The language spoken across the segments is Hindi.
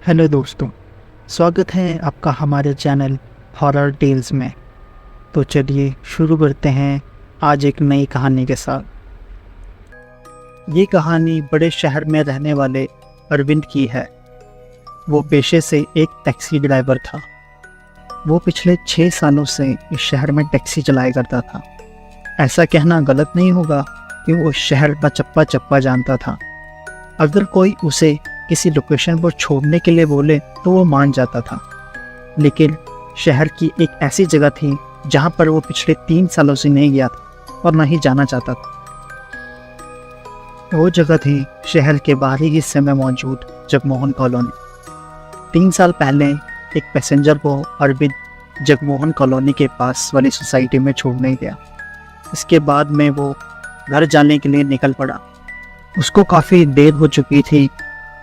हेलो दोस्तों, स्वागत है आपका हमारे चैनल हॉरर टेल्स में। तो चलिए शुरू करते हैं आज एक नई कहानी के साथ। ये कहानी बड़े शहर में रहने वाले अरविंद की है। वो पेशे से एक टैक्सी ड्राइवर था। वो पिछले 6 सालों से इस शहर में टैक्सी चलाया करता था। ऐसा कहना गलत नहीं होगा कि वो शहर का चप्पा चप्पा जानता था। अगर कोई उसे किसी लोकेशन पर छोड़ने के लिए बोले तो वो मान जाता था। लेकिन शहर की एक ऐसी जगह थी जहाँ पर वो पिछले 3 सालों से नहीं गया था और ना ही जाना चाहता था। वो जगह थी शहर के बाहरी हिस्से में मौजूद जगमोहन कॉलोनी। 3 साल पहले एक पैसेंजर को अरविंद जगमोहन कॉलोनी के पास वाली सोसाइटी में छोड़ने गया। इसके बाद में वो घर जाने के लिए निकल पड़ा। उसको काफ़ी देर हो चुकी थी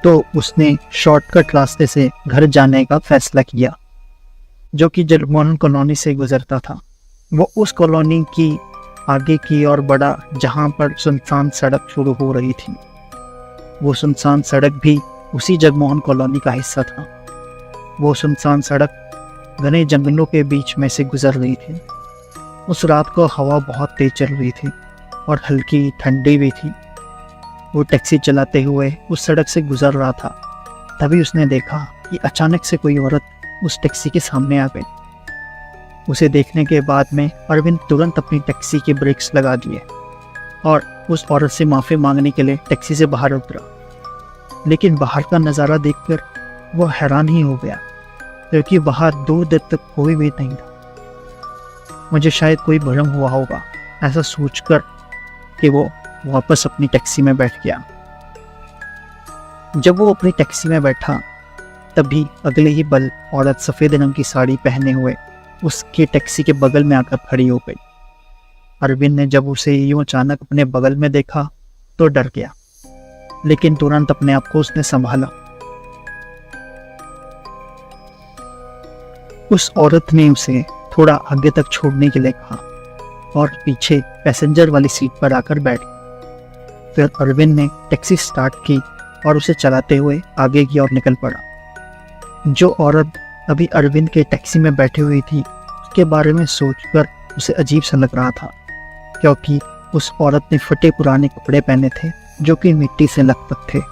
तो उसने शॉर्टकट रास्ते से घर जाने का फैसला किया जो कि जगमोहन कॉलोनी से गुजरता था। वो उस कॉलोनी की आगे की ओर बढ़ा जहाँ पर सुनसान सड़क शुरू हो रही थी। वो सुनसान सड़क भी उसी जगमोहन कॉलोनी का हिस्सा था। वो सुनसान सड़क घने जंगलों के बीच में से गुजर रही थी। उस रात को हवा बहुत तेज चल रही थी और हल्की ठंडी भी थी। वो टैक्सी चलाते हुए उस सड़क से गुजर रहा था। तभी उसने देखा कि अचानक से कोई औरत उस टैक्सी के सामने आ गई। उसे देखने के बाद में अरविंद तुरंत अपनी टैक्सी के ब्रेक्स लगा दिए और उस औरत से माफ़ी मांगने के लिए टैक्सी से बाहर उतरा। लेकिन बाहर का नज़ारा देखकर वो हैरान ही हो गया क्योंकि बाहर दूर देर तक कोई भी नहीं था। मुझे शायद कोई भ्रम हुआ होगा, ऐसा सोचकर कि वो वापस अपनी टैक्सी में बैठ गया। जब वो अपनी टैक्सी में बैठा तभी अगले ही पल औरत सफ़ेद रंग की साड़ी पहने हुए उसके टैक्सी के बगल में आकर खड़ी हो गई। अरविंद ने जब उसे यूं अचानक अपने बगल में देखा तो डर गया, लेकिन तुरंत अपने आप को उसने संभाला। उस औरत ने उसे थोड़ा आगे तक छोड़ने के लिए कहा और पीछे पैसेंजर वाली सीट पर आकर बैठ गया। फिर अरविंद ने टैक्सी स्टार्ट की और उसे चलाते हुए आगे की ओर निकल पड़ा। जो औरत अभी अरविंद के टैक्सी में बैठी हुई थी उसके बारे में सोचकर उसे अजीब सा लग रहा था क्योंकि उस औरत ने फटे पुराने कपड़े पहने थे जो कि मिट्टी से लथपथ थे।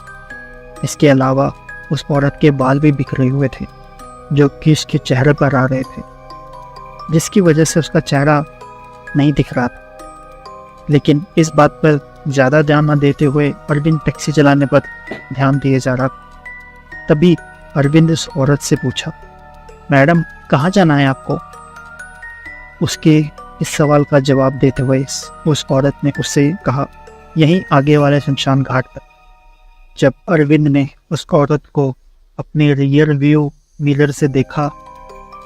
इसके अलावा उस औरत के बाल भी बिखरे हुए थे जो कि उसके चेहरे पर आ रहे थे, जिसकी वजह से उसका चेहरा नहीं दिख रहा था। लेकिन इस बात पर ज़्यादा ध्यान न देते हुए अरविंद टैक्सी चलाने पर ध्यान दिए जा रहा। तभी अरविंद उस औरत से पूछा, मैडम कहाँ जाना है आपको? उसके इस सवाल का जवाब देते हुए उस औरत ने उससे कहा, यहीं आगे वाले शमशान घाट पर। जब अरविंद ने उस औरत को अपने रियर व्यू मिरर से देखा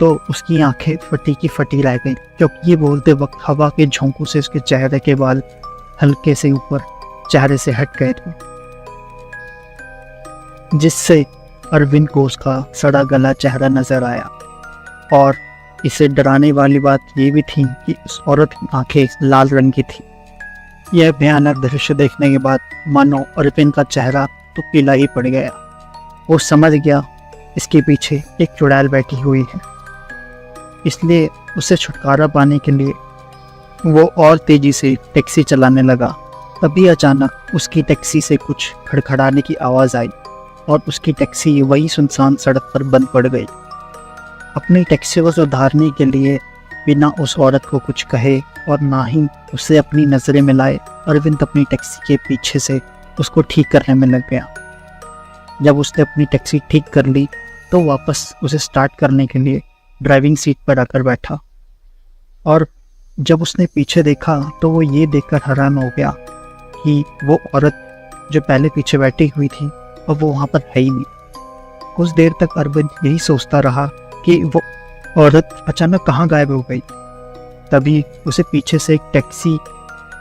तो उसकी आंखें फटी की फटी रह गईं क्योंकि ये बोलते वक्त हवा के झोंकों से उसके चेहरे के बाल हल्के से ऊपर चेहरे से हट गए थे, जिससे अरविंद को उसका सड़ा गला चेहरा नजर आया। और इसे डराने वाली बात ये भी थी कि उस औरत की आंखें लाल रंग की थी। यह भयानक दृश्य देखने के बाद मानो अरविंद का चेहरा तो पीला ही पड़ गया। वो समझ गया इसके पीछे एक चुड़ैल बैठी हुई है, इसलिए उसे छुटकारा पाने के लिए वो और तेजी से टैक्सी चलाने लगा। तभी अचानक उसकी टैक्सी से कुछ खड़खड़ाने की आवाज़ आई और उसकी टैक्सी वही सुनसान सड़क पर बंद पड़ गई। अपनी टैक्सी को सुधारने के लिए बिना उस औरत को कुछ कहे और ना ही उसे अपनी नज़रें मिलाए अरविंद अपनी टैक्सी के पीछे से उसको ठीक करने में लग गया। जब उसने अपनी टैक्सी ठीक कर ली तो वापस उसे स्टार्ट करने के लिए ड्राइविंग सीट पर आकर बैठा और जब उसने पीछे देखा तो वो ये देखकर हैरान हो गया कि वो औरत जो पहले पीछे बैठी हुई थी अब वो वहाँ पर है ही नहीं। कुछ देर तक अरविंद यही सोचता रहा कि वो औरत अचानक कहाँ गायब हो गई। तभी उसे पीछे से एक टैक्सी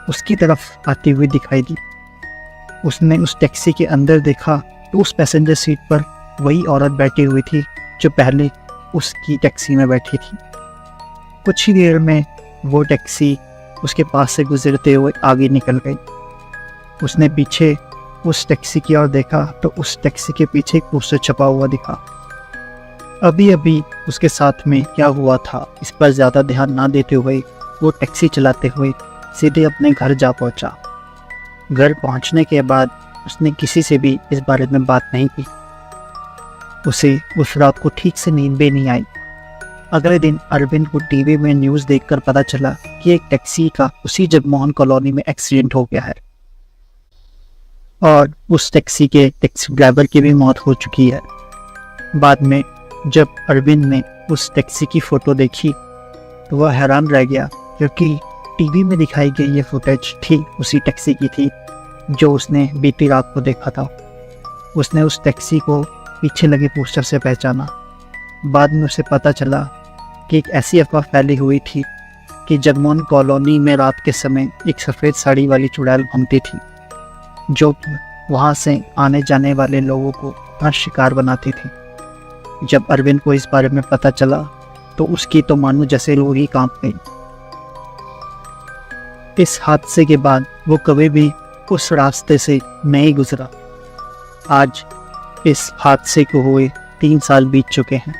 उसकी तरफ आती हुई दिखाई दी। उसने उस टैक्सी के अंदर देखा तो उस पैसेंजर सीट पर वही औरत बैठी हुई थी जो पहले उसकी टैक्सी में बैठी थी। कुछ ही देर में वो टैक्सी उसके पास से गुजरते हुए आगे निकल गई। उसने पीछे उस टैक्सी की ओर देखा तो उस टैक्सी के पीछे एक पोस्टर छपा हुआ दिखा। अभी अभी उसके साथ में क्या हुआ था इस पर ज़्यादा ध्यान ना देते हुए वो टैक्सी चलाते हुए सीधे अपने घर जा पहुंचा। घर पहुंचने के बाद उसने किसी से भी इस बारे में बात नहीं की। उसे उस रात को ठीक से नींद भी नहीं आई। अगले दिन अरविंद को टीवी में न्यूज़ देखकर पता चला कि एक टैक्सी का उसी जगमोहन कॉलोनी में एक्सीडेंट हो गया है और उस टैक्सी के टैक्सी ड्राइवर की भी मौत हो चुकी है। बाद में जब अरविंद ने उस टैक्सी की फ़ोटो देखी तो वह हैरान रह गया, क्योंकि टीवी में दिखाई गई ये फुटेज ठीक उसी टैक्सी की थी जो उसने बीती रात को देखा था। उसने उस टैक्सी को पीछे लगे पोस्टर से पहचाना। बाद में उसे पता चला कि एक ऐसी अफवाह फैली हुई थी कि जगमोहन कॉलोनी में रात के समय एक सफ़ेद साड़ी वाली चुड़ैल घूमती थी जो वहाँ से आने जाने वाले लोगों को अपना शिकार बनाती थी। जब अरविंद को इस बारे में पता चला तो उसकी तो मानो जैसे रूह ही कांप गई। इस हादसे के बाद वो कभी भी उस रास्ते से नहीं गुजरा। आज इस हादसे को हुए 3 साल बीत चुके हैं,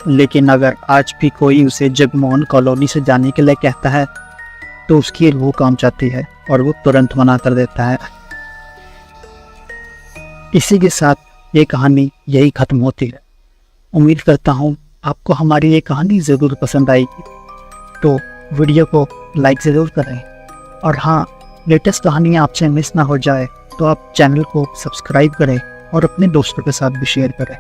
लेकिन अगर आज भी कोई उसे जगमोहन कॉलोनी से जाने के लिए कहता है तो उसकी रूह कांप जाती है और वो तुरंत मना कर देता है। इसी के साथ ये कहानी यही ख़त्म होती है। उम्मीद करता हूँ आपको हमारी ये कहानी ज़रूर पसंद आएगी, तो वीडियो को लाइक ज़रूर करें। और हाँ, लेटेस्ट कहानी आपसे मिस ना हो जाए तो आप चैनल को सब्सक्राइब करें और अपने दोस्तों के साथ भी शेयर करें।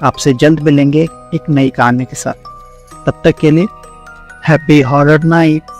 आपसे जल्द मिलेंगे एक नई कहानी के साथ। तब तक के लिए हैप्पी हॉरर नाइट।